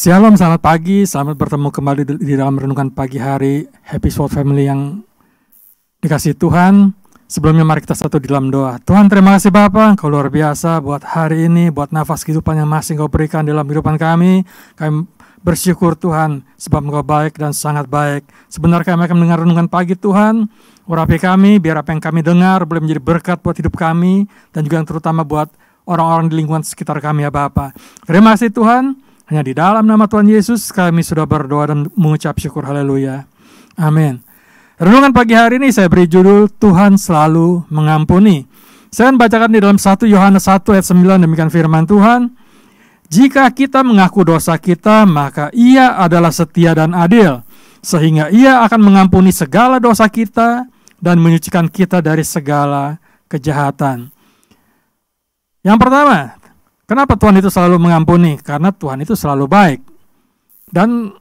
Shalom, selamat pagi, selamat bertemu kembali di dalam renungan pagi hari Happy Soul Family yang dikasihi Tuhan. Sebelumnya mari kita satu di dalam doa. Tuhan, terima kasih Bapa, Engkau luar biasa buat hari ini, buat nafas kehidupan yang masih Engkau berikan dalam kehidupan kami. Kami bersyukur Tuhan, sebab Engkau baik dan sangat baik. Sebentar kami akan mendengar renungan pagi Tuhan. Urapi kami, biar apa yang kami dengar boleh menjadi berkat buat hidup kami, dan juga yang terutama buat orang-orang di lingkungan sekitar kami ya Bapa. Terima kasih Tuhan. Hanya di dalam nama Tuhan Yesus kami sudah berdoa dan mengucap syukur. Haleluya. Amin. Renungan pagi hari ini saya beri judul Tuhan selalu mengampuni. Saya akan bacakan di dalam 1 Yohanes 1 ayat 9, demikian firman Tuhan. Jika kita mengaku dosa kita, maka Ia adalah setia dan adil, sehingga Ia akan mengampuni segala dosa kita dan menyucikan kita dari segala kejahatan. Yang pertama, kenapa Tuhan itu selalu mengampuni? Karena Tuhan itu selalu baik. Dan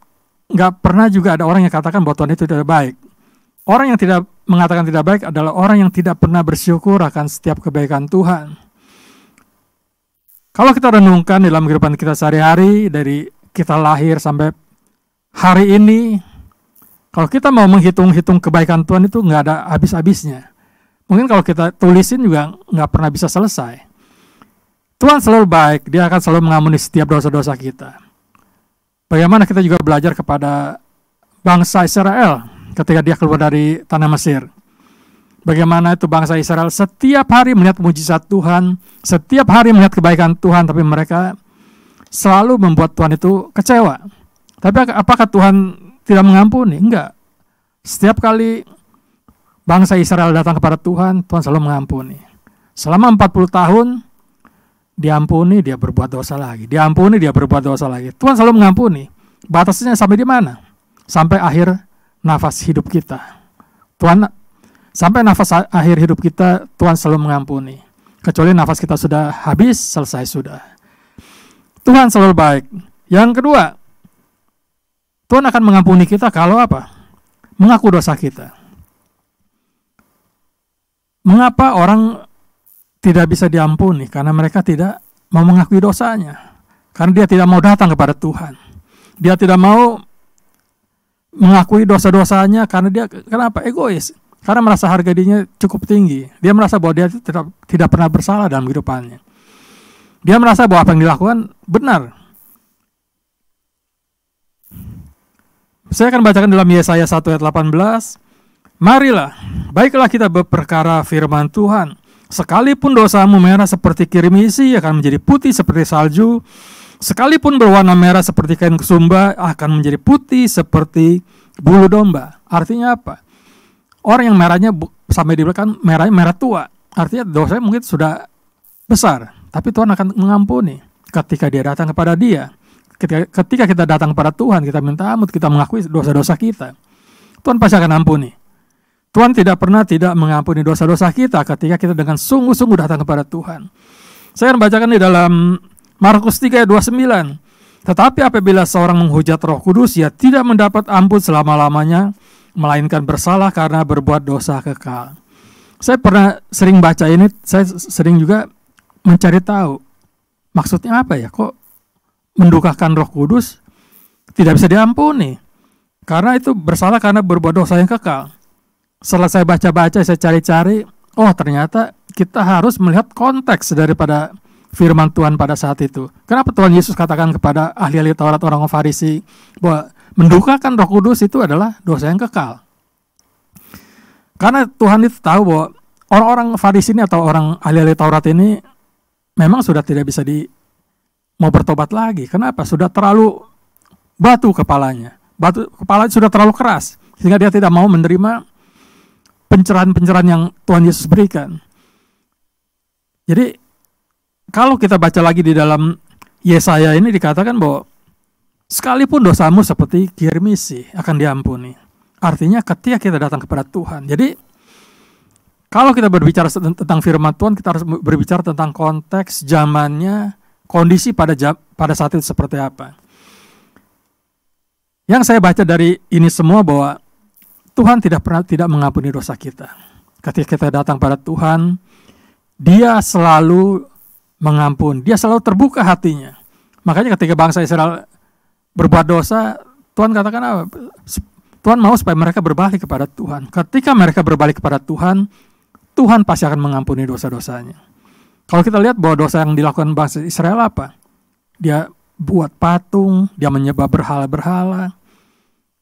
gak pernah juga ada orang yang katakan bahwa Tuhan itu tidak baik. Orang yang tidak mengatakan tidak baik adalah orang yang tidak pernah bersyukur akan setiap kebaikan Tuhan. Kalau kita renungkan dalam kehidupan kita sehari-hari, dari kita lahir sampai hari ini, kalau kita mau menghitung-hitung kebaikan Tuhan itu gak ada habis-habisnya. Mungkin kalau kita tulisin juga gak pernah bisa selesai. Tuhan selalu baik, Dia akan selalu mengampuni setiap dosa-dosa kita. Bagaimana kita juga belajar kepada bangsa Israel ketika dia keluar dari tanah Mesir. Bagaimana itu bangsa Israel setiap hari melihat mujizat Tuhan, setiap hari melihat kebaikan Tuhan, tapi mereka selalu membuat Tuhan itu kecewa. Tapi apakah Tuhan tidak mengampuni? Enggak. Setiap kali bangsa Israel datang kepada Tuhan, Tuhan selalu mengampuni. Selama 40 tahun, diampuni, dia berbuat dosa lagi. Diampuni, dia berbuat dosa lagi. Tuhan selalu mengampuni. Batasnya sampai di mana? Sampai akhir nafas hidup kita. Tuhan, sampai nafas akhir hidup kita, Tuhan selalu mengampuni. Kecuali nafas kita sudah habis, selesai sudah. Tuhan selalu baik. Yang kedua, Tuhan akan mengampuni kita kalau apa? Mengaku dosa kita. Mengapa orang tidak bisa diampuni? Karena mereka tidak mau mengakui dosanya. Karena dia tidak mau datang kepada Tuhan. Dia tidak mau mengakui dosa-dosanya karena dia, kenapa? Egois. Karena merasa harga dirinya cukup tinggi. Dia merasa bahwa dia tidak pernah bersalah dalam kehidupannya. Dia merasa bahwa apa yang dilakukan benar. Saya akan bacakan dalam Yesaya 1 ayat 18. Marilah, baiklah kita berperkara firman Tuhan. Sekalipun dosamu merah seperti kirmisi, akan menjadi putih seperti salju. Sekalipun berwarna merah seperti kain kesumba, akan menjadi putih seperti bulu domba. Artinya apa? Orang yang merahnya sampai di belakang merahnya merah tua. Artinya dosanya mungkin sudah besar, tapi Tuhan akan mengampuni ketika dia datang kepada Dia. Ketika kita datang kepada Tuhan, kita minta ampun, kita mengakui dosa-dosa kita, Tuhan pasti akan ampuni. Tuhan tidak pernah tidak mengampuni dosa-dosa kita ketika kita dengan sungguh-sungguh datang kepada Tuhan. Saya akan bacakan di dalam Markus 3 ayat 29. Tetapi apabila seorang menghujat Roh Kudus, ia tidak mendapat ampun selama-lamanya, melainkan bersalah karena berbuat dosa kekal. Saya pernah sering baca ini, saya sering juga mencari tahu maksudnya apa ya, kok mendukakan Roh Kudus tidak bisa diampuni. Karena itu bersalah karena berbuat dosa yang kekal. Setelah saya baca-baca, saya cari-cari, oh ternyata kita harus melihat konteks daripada firman Tuhan pada saat itu. Kenapa Tuhan Yesus katakan kepada ahli-ahli Taurat, orang Farisi, bahwa mendukakan Roh Kudus itu adalah dosa yang kekal? Karena Tuhan itu tahu bahwa orang-orang Farisi ini atau orang ahli-ahli Taurat ini memang sudah tidak bisa mau bertobat lagi. Kenapa? Sudah terlalu batu kepalanya. Kepalanya sudah terlalu keras, sehingga dia tidak mau menerima pencerahan-pencerahan yang Tuhan Yesus berikan. Jadi kalau kita baca lagi di dalam Yesaya ini dikatakan bahwa sekalipun dosamu seperti kirmisi akan diampuni. Artinya ketika kita datang kepada Tuhan. Jadi kalau kita berbicara tentang firman Tuhan, kita harus berbicara tentang konteks zamannya, kondisi pada saat itu seperti apa. Yang saya baca dari ini semua bahwa Tuhan tidak pernah tidak mengampuni dosa kita. Ketika kita datang pada Tuhan, Dia selalu mengampuni. Dia selalu terbuka hatinya. Makanya ketika bangsa Israel berbuat dosa, Tuhan katakan apa? Tuhan mau supaya mereka berbalik kepada Tuhan. Ketika mereka berbalik kepada Tuhan, Tuhan pasti akan mengampuni dosa-dosanya. Kalau kita lihat bahwa dosa yang dilakukan bangsa Israel apa? Dia buat patung, dia menyembah berhala-berhala.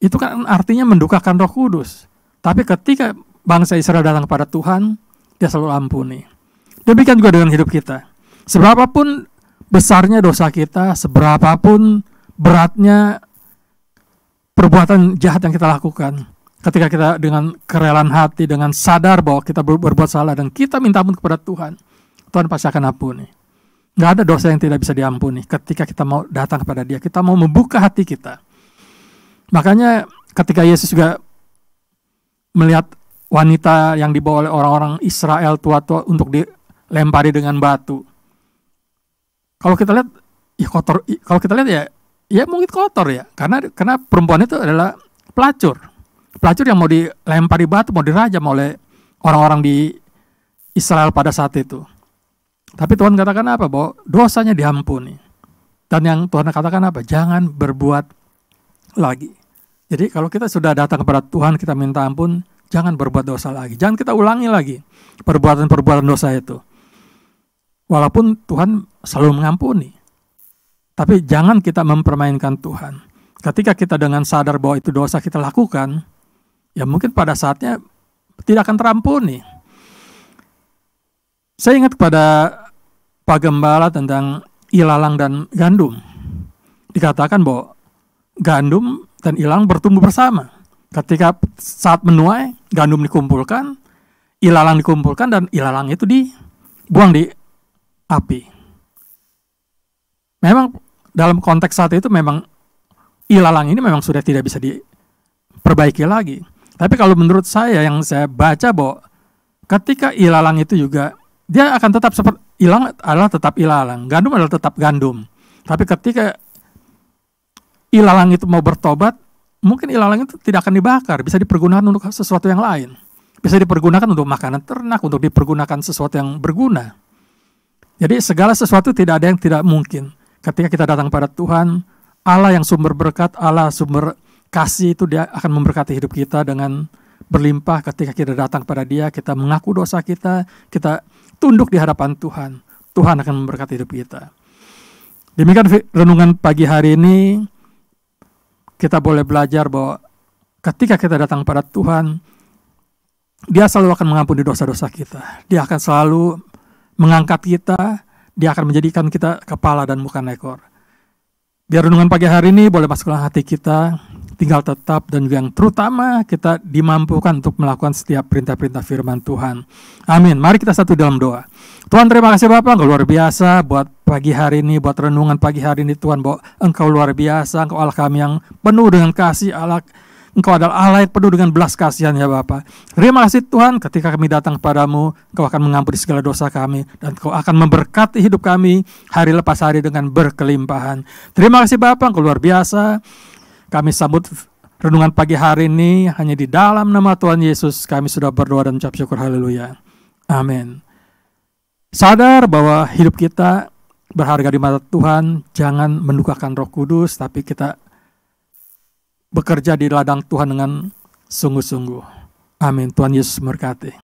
Itu kan artinya mendukakan Roh Kudus. Tapi ketika bangsa Israel datang kepada Tuhan, dia selalu ampuni. Demikian juga dengan hidup kita. Seberapapun besarnya dosa kita, seberapapun beratnya perbuatan jahat yang kita lakukan, ketika kita dengan kerelaan hati, dengan sadar bahwa kita berbuat salah dan kita minta ampun kepada Tuhan, Tuhan pasti akan ampuni. Gak ada dosa yang tidak bisa diampuni ketika kita mau datang kepada Dia, kita mau membuka hati kita. Makanya ketika Yesus juga melihat wanita yang dibawa oleh orang-orang Israel tua-tua untuk dilempari dengan batu, kalau kita lihat ya kotor, kalau kita lihat ya mungkin kotor ya, karena perempuan itu adalah pelacur yang mau dilempari batu, mau dirajam oleh orang-orang di Israel pada saat itu. Tapi Tuhan katakan apa? Bahwa dosanya diampuni. Dan yang Tuhan katakan apa? Jangan berbuat lagi. Jadi kalau kita sudah datang kepada Tuhan, kita minta ampun, jangan berbuat dosa lagi. Jangan kita ulangi lagi perbuatan-perbuatan dosa itu. Walaupun Tuhan selalu mengampuni. Tapi jangan kita mempermainkan Tuhan. Ketika kita dengan sadar bahwa itu dosa kita lakukan, ya mungkin pada saatnya tidak akan terampuni. Saya ingat kepada Pak Gembala tentang ilalang dan gandum. Dikatakan bahwa gandum dan ilalang bertumbuh bersama. Ketika saat menuai, gandum dikumpulkan, ilalang dikumpulkan, dan ilalang itu dibuang di api. Memang dalam konteks saat itu memang ilalang ini memang sudah tidak bisa diperbaiki lagi. Tapi kalau menurut saya yang saya baca bahwa ketika ilalang itu juga dia akan tetap seperti ilalang adalah tetap ilalang, gandum adalah tetap gandum. Tapi ketika ilalang itu mau bertobat, mungkin ilalang itu tidak akan dibakar, bisa dipergunakan untuk sesuatu yang lain. Bisa dipergunakan untuk makanan ternak, untuk dipergunakan sesuatu yang berguna. Jadi segala sesuatu tidak ada yang tidak mungkin. Ketika kita datang pada Tuhan, Allah yang sumber berkat, Allah sumber kasih itu, Dia akan memberkati hidup kita dengan berlimpah. Ketika kita datang pada Dia, kita mengaku dosa kita tunduk di hadapan Tuhan. Tuhan akan memberkati hidup kita. Demikian renungan pagi hari ini, kita boleh belajar bahwa ketika kita datang pada Tuhan, Dia selalu akan mengampuni dosa-dosa kita. Dia akan selalu mengangkat kita, Dia akan menjadikan kita kepala dan bukan ekor. Biar renungan pagi hari ini boleh masuk ke hati kita, tinggal tetap, dan yang terutama kita dimampukan untuk melakukan setiap perintah-perintah firman Tuhan. Amin. Mari kita satu dalam doa. Tuhan, terima kasih Bapak, Engkau luar biasa buat pagi hari ini, buat renungan pagi hari ini Tuhan, bahwa Engkau luar biasa, Engkau Allah kami yang penuh dengan kasih, Allah Engkau adalah Allah yang penuh dengan belas kasihan ya Bapa. Terima kasih Tuhan, ketika kami datang kepadamu, Engkau akan mengampuni segala dosa kami, dan Engkau akan memberkati hidup kami hari lepas hari dengan berkelimpahan. Terima kasih Bapa, Engkau luar biasa. Kami sambut renungan pagi hari ini hanya di dalam nama Tuhan Yesus. Kami sudah berdoa dan ucap syukur, haleluya. Amin. Sadar bahwa hidup kita berharga di mata Tuhan, jangan mendukakan Roh Kudus, tapi kita bekerja di ladang Tuhan dengan sungguh-sungguh. Amin. Tuhan Yesus memberkati.